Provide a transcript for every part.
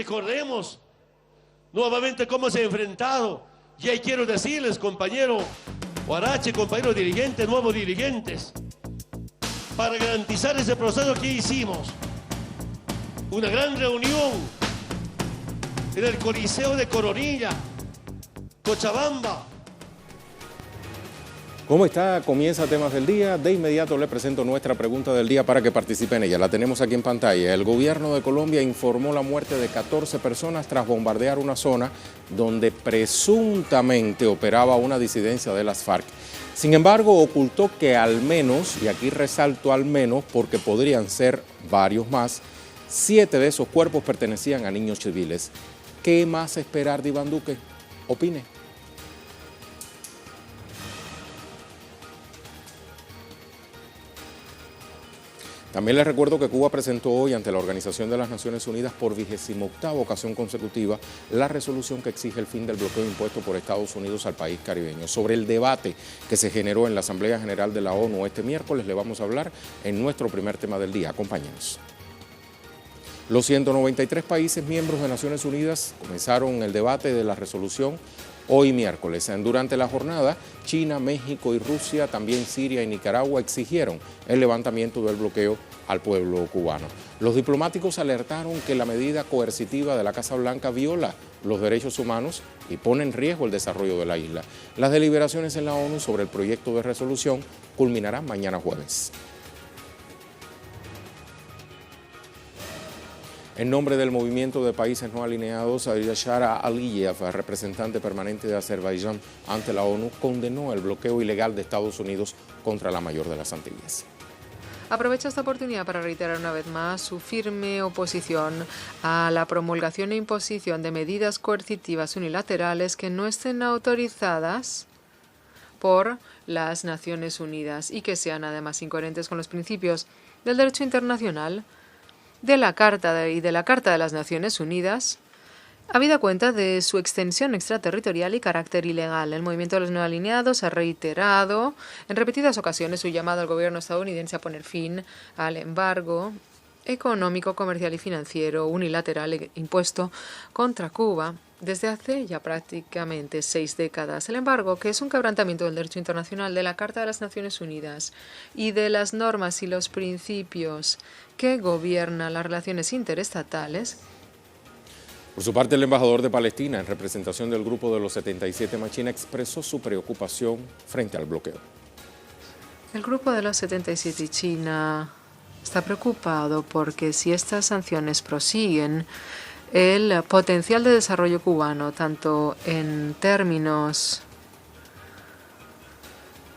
Recordemos nuevamente cómo se ha enfrentado. Y ahí quiero decirles, compañero Huarache, compañeros dirigentes, nuevos dirigentes, para garantizar ese proceso que hicimos, una gran reunión en el Coliseo de Coronilla, Cochabamba. ¿Cómo está? Comienza Temas del Día. De inmediato le presento nuestra pregunta del día para que participe en ella. La tenemos aquí en pantalla. El gobierno de Colombia informó la muerte de 14 personas tras bombardear una zona donde presuntamente operaba una disidencia de las FARC. Sin embargo, ocultó que al menos, y aquí resalto al menos porque podrían ser varios más, 7 de esos cuerpos pertenecían a niños civiles. ¿Qué más esperar de Iván Duque? Opine. También les recuerdo que Cuba presentó hoy ante la Organización de las Naciones Unidas por 28ª ocasión consecutiva la resolución que exige el fin del bloqueo impuesto por Estados Unidos al país caribeño. Sobre el debate que se generó en la Asamblea General de la ONU este miércoles le vamos a hablar en nuestro primer tema del día. Acompáñenos. Los 193 países miembros de Naciones Unidas comenzaron el debate de la resolución hoy miércoles. Durante la jornada, China, México y Rusia, también Siria y Nicaragua exigieron el levantamiento del bloqueo al pueblo cubano. Los diplomáticos alertaron que la medida coercitiva de la Casa Blanca viola los derechos humanos y pone en riesgo el desarrollo de la isla. Las deliberaciones en la ONU sobre el proyecto de resolución culminarán mañana jueves. En nombre del Movimiento de Países No Alineados, Yashara Aliyev, representante permanente de Azerbaiyán ante la ONU, condenó el bloqueo ilegal de Estados Unidos contra la mayor de las Antillas. Aprovecha esta oportunidad para reiterar una vez más su firme oposición a la promulgación e imposición de medidas coercitivas unilaterales que no estén autorizadas por las Naciones Unidas y que sean además incoherentes con los principios del derecho internacional, de la Carta de las Naciones Unidas, habida cuenta de su extensión extraterritorial y carácter ilegal. El movimiento de los no alineados ha reiterado en repetidas ocasiones su llamado al gobierno estadounidense a poner fin al embargo económico, comercial y financiero unilateral impuesto contra Cuba desde hace ya prácticamente 6 décadas. El embargo, que es un quebrantamiento del derecho internacional, de la Carta de las Naciones Unidas y de las normas y los principios que gobiernan las relaciones interestatales. Por su parte, el embajador de Palestina, en representación del Grupo de los 77 Machina, expresó su preocupación frente al bloqueo. El Grupo de los 77 y China está preocupado porque si estas sanciones prosiguen, el potencial de desarrollo cubano, tanto en términos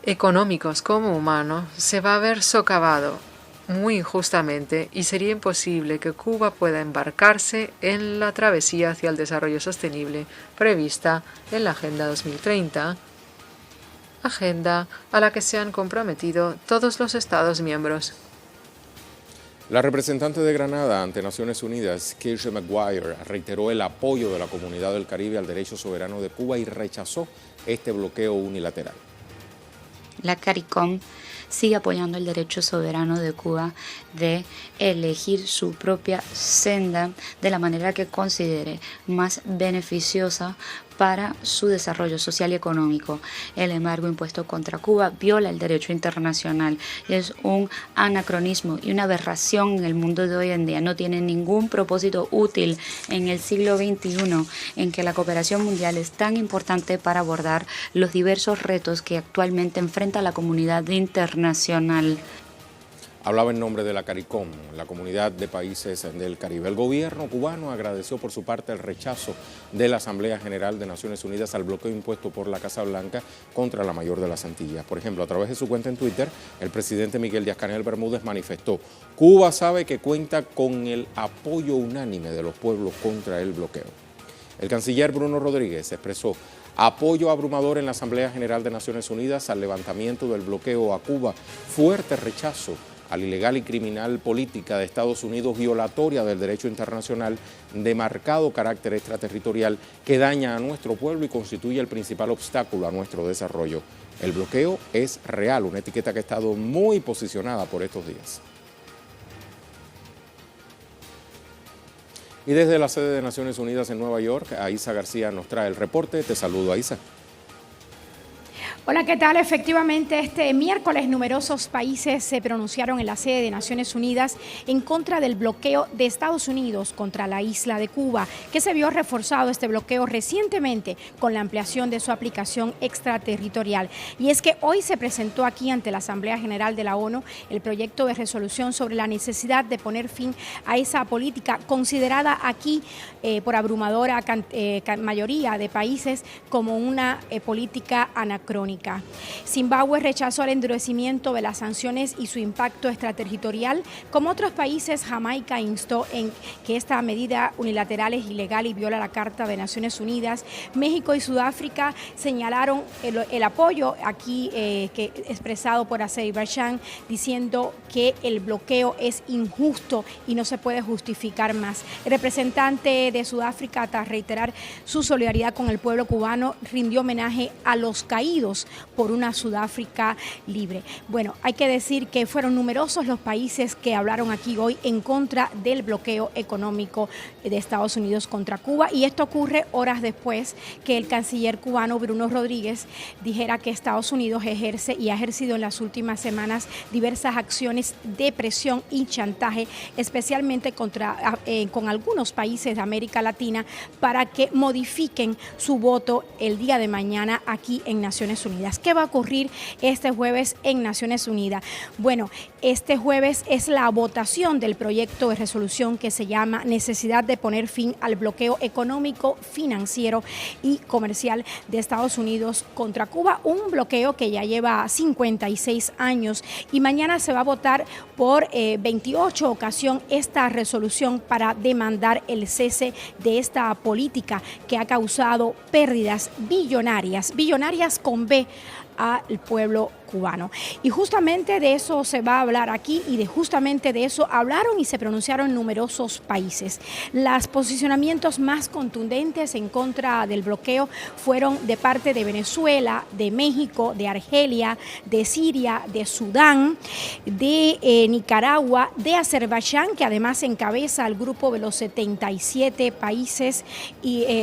económicos como humanos, se va a ver socavado muy injustamente y sería imposible que Cuba pueda embarcarse en la travesía hacia el desarrollo sostenible prevista en la Agenda 2030, agenda a la que se han comprometido todos los Estados miembros. La representante de Granada ante Naciones Unidas, Keisha Maguire, reiteró el apoyo de la Comunidad del Caribe al derecho soberano de Cuba y rechazó este bloqueo unilateral. La CARICOM sigue apoyando el derecho soberano de Cuba de elegir su propia senda de la manera que considere más beneficiosa para su desarrollo social y económico. El embargo impuesto contra Cuba viola el derecho internacional y es un anacronismo y una aberración en el mundo de hoy en día. No tiene ningún propósito útil en el siglo XXI, en que la cooperación mundial es tan importante para abordar los diversos retos que actualmente enfrenta la comunidad internacional. Hablaba en nombre de la CARICOM, la Comunidad de Países del Caribe. El gobierno cubano agradeció por su parte el rechazo de la Asamblea General de Naciones Unidas al bloqueo impuesto por la Casa Blanca contra la mayor de las Antillas. Por ejemplo, a través de su cuenta en Twitter, el presidente Miguel Díaz-Canel Bermúdez manifestó: Cuba sabe que cuenta con el apoyo unánime de los pueblos contra el bloqueo. El canciller Bruno Rodríguez expresó apoyo abrumador en la Asamblea General de Naciones Unidas al levantamiento del bloqueo a Cuba, fuerte rechazo a la ilegal y criminal política de Estados Unidos violatoria del derecho internacional de marcado carácter extraterritorial que daña a nuestro pueblo y constituye el principal obstáculo a nuestro desarrollo. El bloqueo es real, una etiqueta que ha estado muy posicionada por estos días. Y desde la sede de Naciones Unidas en Nueva York, Aisa García nos trae el reporte. Te saludo, Aisa. Hola, ¿qué tal? Efectivamente, este miércoles numerosos países se pronunciaron en la sede de Naciones Unidas en contra del bloqueo de Estados Unidos contra la isla de Cuba, que se vio reforzado este bloqueo recientemente con la ampliación de su aplicación extraterritorial. Y es que hoy se presentó aquí ante la Asamblea General de la ONU el proyecto de resolución sobre la necesidad de poner fin a esa política considerada aquí por abrumadora mayoría de países como una política anacrónica. Zimbabue rechazó el endurecimiento de las sanciones y su impacto extraterritorial. Como otros países, Jamaica instó en que esta medida unilateral es ilegal y viola la Carta de Naciones Unidas. México y Sudáfrica señalaron el apoyo aquí que expresado por Azerbaiyán, diciendo que el bloqueo es injusto y no se puede justificar más. El representante de Sudáfrica, tras reiterar su solidaridad con el pueblo cubano, rindió homenaje a los caídos por una Sudáfrica libre. Bueno, hay que decir que fueron numerosos los países que hablaron aquí hoy en contra del bloqueo económico de Estados Unidos contra Cuba, y esto ocurre horas después que el canciller cubano Bruno Rodríguez dijera que Estados Unidos ejerce y ha ejercido en las últimas semanas diversas acciones de presión y chantaje, especialmente con algunos países de América Latina, para que modifiquen su voto el día de mañana aquí en Naciones Unidas. ¿Qué va a ocurrir este jueves en Naciones Unidas? Bueno, este jueves es la votación del proyecto de resolución que se llama Necesidad de poner fin al bloqueo económico, financiero y comercial de Estados Unidos contra Cuba, un bloqueo que ya lleva 56 años, y mañana se va a votar por 28 ocasión esta resolución para demandar el cese de esta política que ha causado pérdidas billonarias con B al pueblo cubano. Y justamente de eso se va a hablar aquí, y justamente de eso hablaron y se pronunciaron numerosos países. Los posicionamientos más contundentes en contra del bloqueo fueron de parte de Venezuela, de México, de Argelia, de Siria, de Sudán, de Nicaragua, de Azerbaiyán, que además encabeza el grupo de los 77 países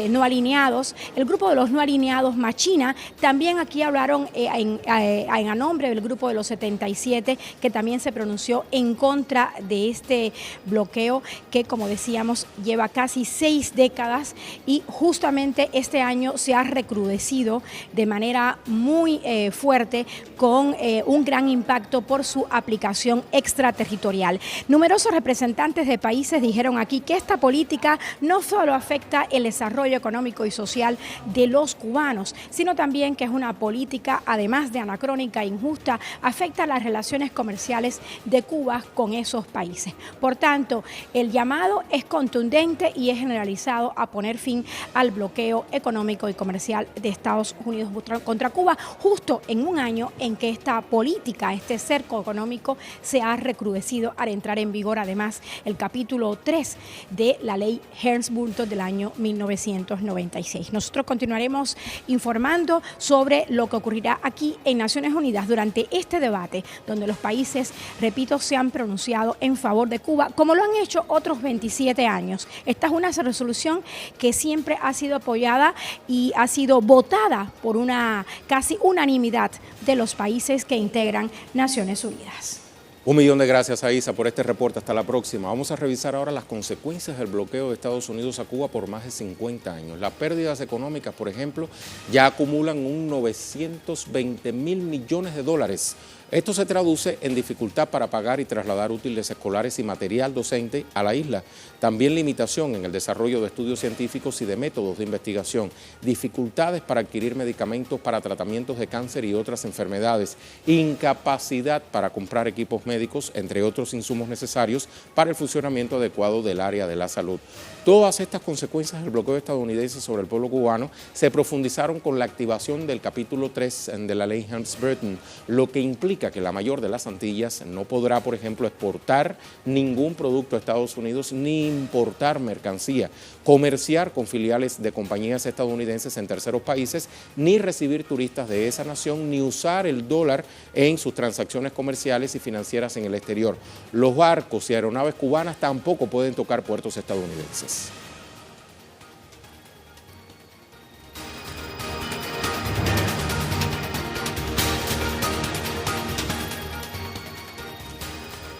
no alineados, el grupo de los no alineados más China. También aquí hablaron a nombre del grupo de los 77, que también se pronunció en contra de este bloqueo que, como decíamos, lleva casi 6 décadas, y justamente este año se ha recrudecido de manera muy fuerte, con un gran impacto por su aplicación extraterritorial. Numerosos representantes de países dijeron aquí que esta política no solo afecta el desarrollo económico y social de los cubanos, sino también que es una política, además de anacrónica e injusta, afecta las relaciones comerciales de Cuba con esos países. Por tanto, el llamado es contundente y es generalizado a poner fin al bloqueo económico y comercial de Estados Unidos contra Cuba, justo en un año en que esta política, este cerco económico, se ha recrudecido al entrar en vigor, además, el capítulo 3 de la ley Helms-Burton del año 1996. Nosotros continuaremos informando sobre lo que ocurrirá aquí en Naciones Unidas durante este debate, donde los países, repito, se han pronunciado en favor de Cuba, como lo han hecho otros 27 años. Esta es una resolución que siempre ha sido apoyada y ha sido votada por una casi unanimidad de los países que integran Naciones Unidas. 1.000.000 de gracias, Aisa, por este reporte. Hasta la próxima. Vamos a revisar ahora las consecuencias del bloqueo de Estados Unidos a Cuba por más de 50 años. Las pérdidas económicas, por ejemplo, ya acumulan un 920 mil millones de dólares. Esto se traduce en dificultad para pagar y trasladar útiles escolares y material docente a la isla. También limitación en el desarrollo de estudios científicos y de métodos de investigación. Dificultades para adquirir medicamentos para tratamientos de cáncer y otras enfermedades. Incapacidad para comprar equipos médicos, entre otros insumos necesarios para el funcionamiento adecuado del área de la salud. Todas estas consecuencias del bloqueo estadounidense sobre el pueblo cubano se profundizaron con la activación del capítulo 3 de la ley Helms-Burton, lo que implica implica que la mayor de las Antillas no podrá, por ejemplo, exportar ningún producto a Estados Unidos ni importar mercancía, comerciar con filiales de compañías estadounidenses en terceros países, ni recibir turistas de esa nación, ni usar el dólar en sus transacciones comerciales y financieras en el exterior. Los barcos y aeronaves cubanas tampoco pueden tocar puertos estadounidenses.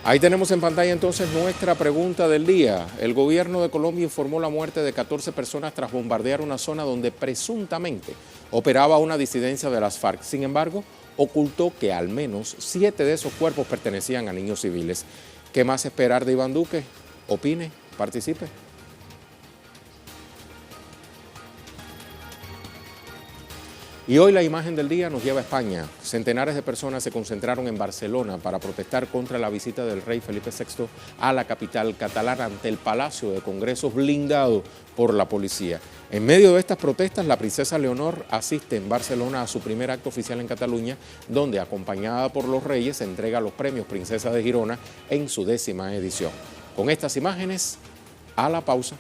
Ahí tenemos en pantalla entonces nuestra pregunta del día. El gobierno de Colombia informó la muerte de 14 personas tras bombardear una zona donde presuntamente operaba una disidencia de las FARC. Sin embargo, ocultó que al menos 7 de esos cuerpos pertenecían a niños civiles. ¿Qué más esperar de Iván Duque? Opine, participe. Y hoy la imagen del día nos lleva a España. Centenares de personas se concentraron en Barcelona para protestar contra la visita del rey Felipe VI a la capital catalana ante el Palacio de Congresos blindado por la policía. En medio de estas protestas, la princesa Leonor asiste en Barcelona a su primer acto oficial en Cataluña, donde, acompañada por los reyes, entrega los premios Princesa de Girona en su 10ª edición. Con estas imágenes, a la pausa.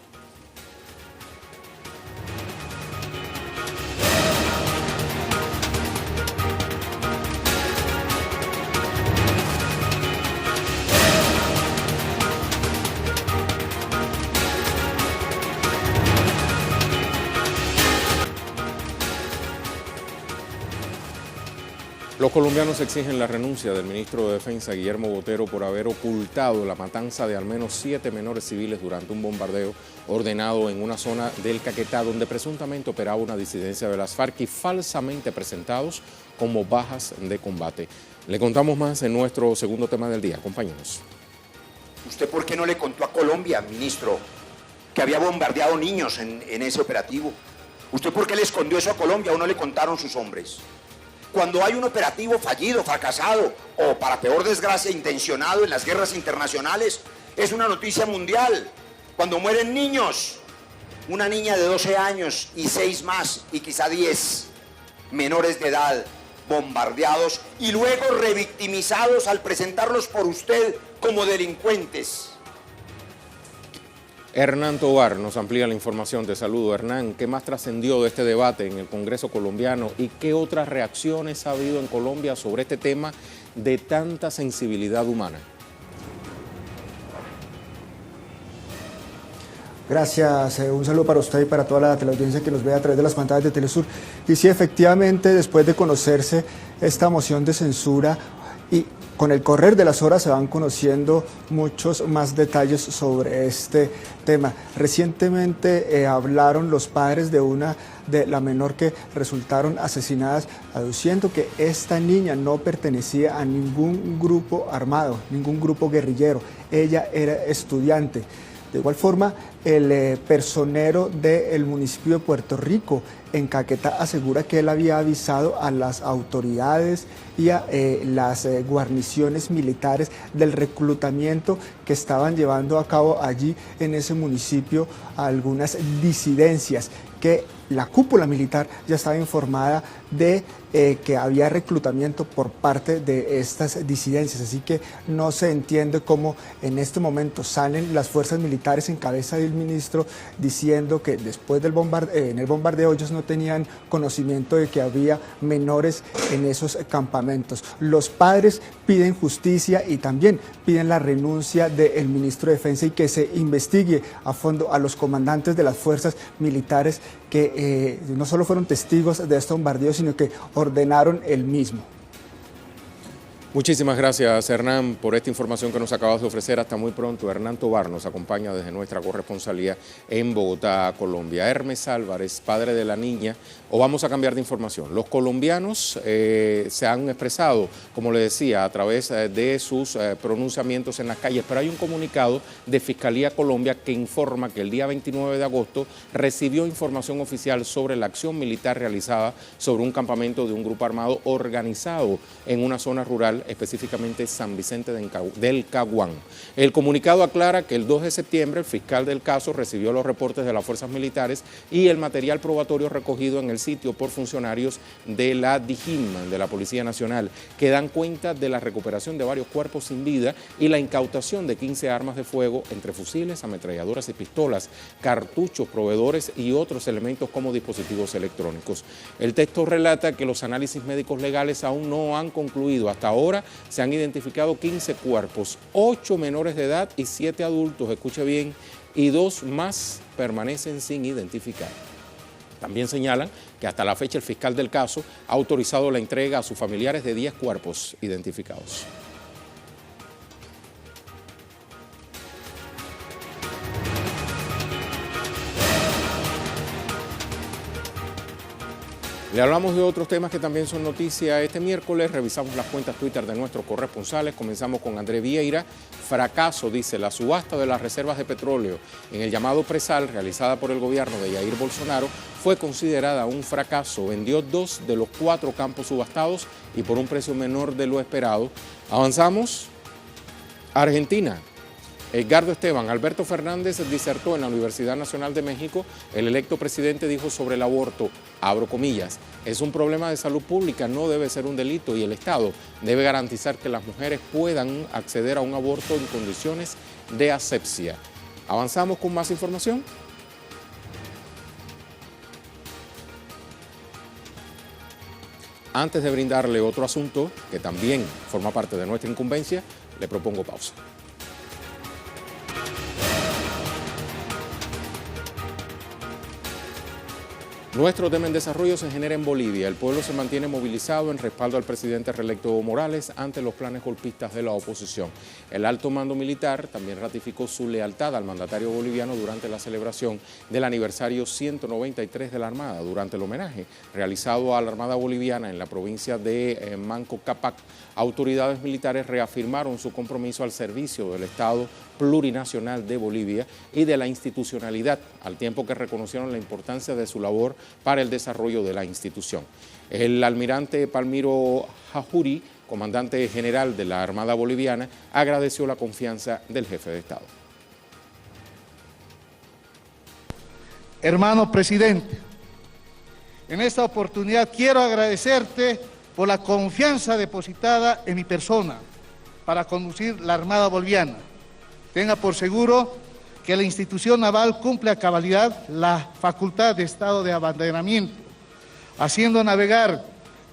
Los colombianos exigen la renuncia del ministro de Defensa, Guillermo Botero, por haber ocultado la matanza de al menos 7 menores civiles durante un bombardeo ordenado en una zona del Caquetá, donde presuntamente operaba una disidencia de las FARC y falsamente presentados como bajas de combate. Le contamos más en nuestro segundo tema del día. Acompáñenos. ¿Usted por qué no le contó a Colombia, ministro, que había bombardeado niños en ese operativo? ¿Usted por qué le escondió eso a Colombia o no le contaron sus hombres? Cuando hay un operativo fallido, fracasado o, para peor desgracia, intencionado en las guerras internacionales, es una noticia mundial. Cuando mueren niños, una niña de 12 años y 6 más y quizá 10 menores de edad bombardeados y luego revictimizados al presentarlos por usted como delincuentes. Hernán Tovar nos amplía la información. Te saludo, Hernán. ¿Qué más trascendió de este debate en el Congreso colombiano y qué otras reacciones ha habido en Colombia sobre este tema de tanta sensibilidad humana? Gracias, un saludo para usted y para toda la teleaudiencia que nos ve a través de las pantallas de Telesur. Y sí, efectivamente, después de conocerse esta moción de censura y con el correr de las horas se van conociendo muchos más detalles sobre este tema. Recientemente hablaron los padres de la menor que resultaron asesinadas, aduciendo que esta niña no pertenecía a ningún grupo armado, ningún grupo guerrillero. Ella era estudiante. De igual forma, el personero del municipio de Puerto Rico, en Caquetá, asegura que él había avisado a las autoridades y a las guarniciones militares del reclutamiento que estaban llevando a cabo allí en ese municipio algunas disidencias, que la cúpula militar ya estaba informada de que había reclutamiento por parte de estas disidencias, así que no se entiende cómo en este momento salen las fuerzas militares en cabeza del ministro diciendo que después del en el bombardeo ellos no tenían conocimiento de que había menores en esos campamentos. Los padres piden justicia y también piden la renuncia del ministro de Defensa y que se investigue a fondo a los comandantes de las fuerzas militares que no solo fueron testigos de este bombardeo, sino que ordenaron el mismo. Muchísimas gracias, Hernán, por esta información que nos acabas de ofrecer. Hasta muy pronto. Hernán Tovar nos acompaña desde nuestra corresponsalía en Bogotá, Colombia. Hermes Álvarez, padre de la niña, o vamos a cambiar de información. Los colombianos se han expresado, como le decía, a través de sus pronunciamientos en las calles, pero hay un comunicado de Fiscalía Colombia que informa que el día 29 de agosto recibió información oficial sobre la acción militar realizada sobre un campamento de un grupo armado organizado en una zona rural específicamente San Vicente del Caguán. El comunicado aclara que el 2 de septiembre el fiscal del caso recibió los reportes de las fuerzas militares y el material probatorio recogido en el sitio por funcionarios de la DIJÍN, de la Policía Nacional, que dan cuenta de la recuperación de varios cuerpos sin vida y la incautación de 15 armas de fuego, entre fusiles, ametralladoras y pistolas, cartuchos, proveedores y otros elementos como dispositivos electrónicos. El texto relata que los análisis médicos legales aún no han concluido. Hasta ahora se han identificado 15 cuerpos, 8 menores de edad y 7 adultos, escuche bien, y 2 más permanecen sin identificar. También señalan que hasta la fecha el fiscal del caso ha autorizado la entrega a sus familiares de 10 cuerpos identificados. Le hablamos de otros temas que también son noticia este miércoles. Revisamos las cuentas Twitter de nuestros corresponsales. Comenzamos con André Vieira. Fracaso, dice, la subasta de las reservas de petróleo en el llamado presal realizada por el gobierno de Jair Bolsonaro fue considerada un fracaso. Vendió 2 de los 4 campos subastados y por un precio menor de lo esperado. Avanzamos. Argentina. Edgardo Esteban, Alberto Fernández disertó en la Universidad Nacional de México. El electo presidente dijo sobre el aborto, abro comillas, es un problema de salud pública, no debe ser un delito y el Estado debe garantizar que las mujeres puedan acceder a un aborto en condiciones de asepsia. ¿Avanzamos con más información? Antes de brindarle otro asunto que también forma parte de nuestra incumbencia, le propongo pausa. Nuestro tema en desarrollo se genera en Bolivia. El pueblo se mantiene movilizado en respaldo al presidente reelecto Evo Morales ante los planes golpistas de la oposición. El alto mando militar también ratificó su lealtad al mandatario boliviano durante la celebración del aniversario 193 de la Armada. Durante el homenaje realizado a la Armada boliviana en la provincia de Manco Cápac, autoridades militares reafirmaron su compromiso al servicio del Estado plurinacional de Bolivia y de la institucionalidad, al tiempo que reconocieron la importancia de su labor para el desarrollo de la institución. El almirante Palmiro Jajuri, comandante general de la Armada Boliviana, agradeció la confianza del jefe de Estado. Hermano presidente, en esta oportunidad quiero agradecerte por la confianza depositada en mi persona para conducir la Armada Boliviana. Tenga por seguro que la institución naval cumple a cabalidad la facultad de estado de abanderamiento, haciendo navegar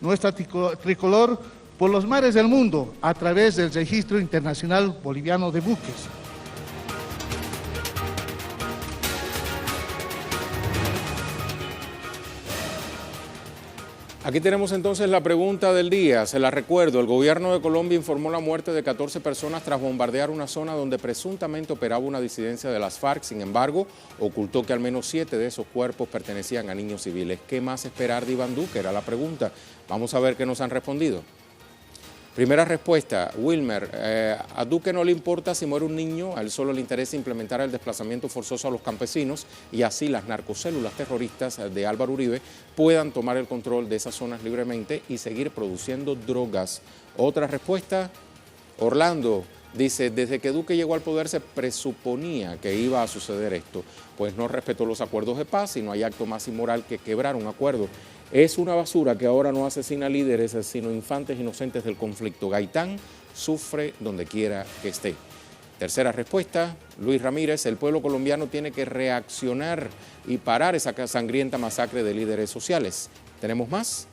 nuestra tricolor por los mares del mundo a través del Registro Internacional Boliviano de Buques. Aquí tenemos entonces la pregunta del día. Se la recuerdo, el gobierno de Colombia informó la muerte de 14 personas tras bombardear una zona donde presuntamente operaba una disidencia de las FARC. Sin embargo, ocultó que al menos 7 de esos cuerpos pertenecían a niños civiles. ¿Qué más esperar de Iván Duque? Era la pregunta. Vamos a ver qué nos han respondido. Primera respuesta, Wilmer, a Duque no le importa si muere un niño, a él solo le interesa implementar el desplazamiento forzoso a los campesinos y así las narcocélulas terroristas de Álvaro Uribe puedan tomar el control de esas zonas libremente y seguir produciendo drogas. Otra respuesta, Orlando dice, desde que Duque llegó al poder se presuponía que iba a suceder esto, pues no respetó los acuerdos de paz y no hay acto más inmoral que quebrar un acuerdo. Es una basura que ahora no asesina líderes, sino infantes inocentes del conflicto. Gaitán sufre donde quiera que esté. Tercera respuesta, Luis Ramírez, el pueblo colombiano tiene que reaccionar y parar esa sangrienta masacre de líderes sociales. ¿Tenemos más?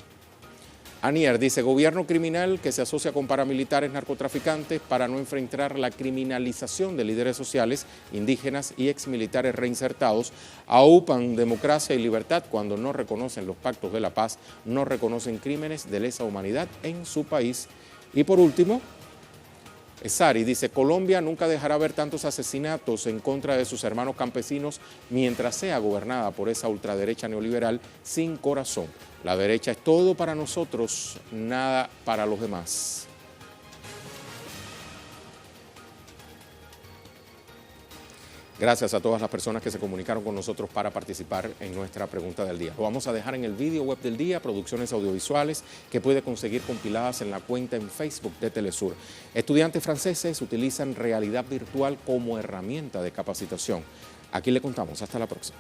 Anier dice, gobierno criminal que se asocia con paramilitares narcotraficantes para no enfrentar la criminalización de líderes sociales, indígenas y exmilitares reinsertados, aupan democracia y libertad cuando no reconocen los pactos de la paz, no reconocen crímenes de lesa humanidad en su país. Y por último, Sari dice, Colombia nunca dejará ver tantos asesinatos en contra de sus hermanos campesinos mientras sea gobernada por esa ultraderecha neoliberal sin corazón. La derecha es todo para nosotros, nada para los demás. Gracias a todas las personas que se comunicaron con nosotros para participar en nuestra pregunta del día. Lo vamos a dejar en el vídeo web del día, producciones audiovisuales que puede conseguir compiladas en la cuenta en Facebook de Telesur. Estudiantes franceses utilizan realidad virtual como herramienta de capacitación. Aquí le contamos. Hasta la próxima.